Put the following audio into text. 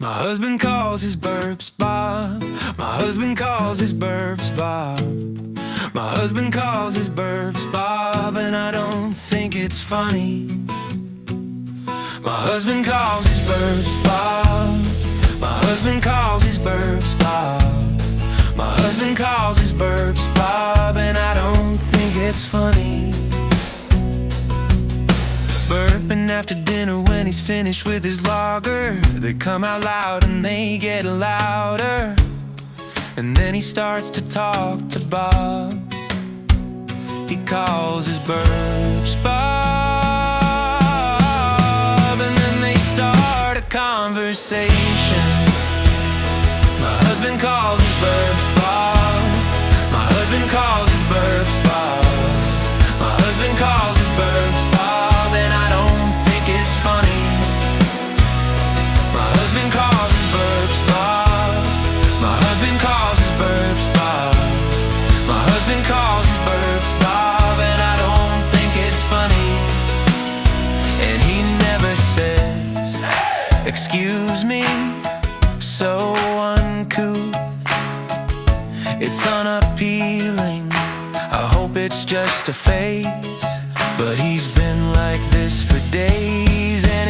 My husband calls his burps Bob. My husband calls his burps Bob. My husband calls his burps Bob, and I don't think it's funny. My husband calls his burps Bob. My husband calls his burps Bob. My husband calls his burps Bob, and I don't think it's funny. Burping after dinner when he's finished with his lager. They come out loud and they get louder. And then he starts to talk to Bob. He calls his burps Bob, and then they start a conversation. My husband calls his burps Bob. My husband calls his burps Bob. My husband calls his burps Bob, and I don't think it's funny. My husband calls his burps Bob. My husband calls his burps Bob. My husband calls his burps Bob, and I don't think it's funny. And he never says, "Excuse me," so uncouth. It's unappealing. I hope it's just a phase, but he's been like this for days, and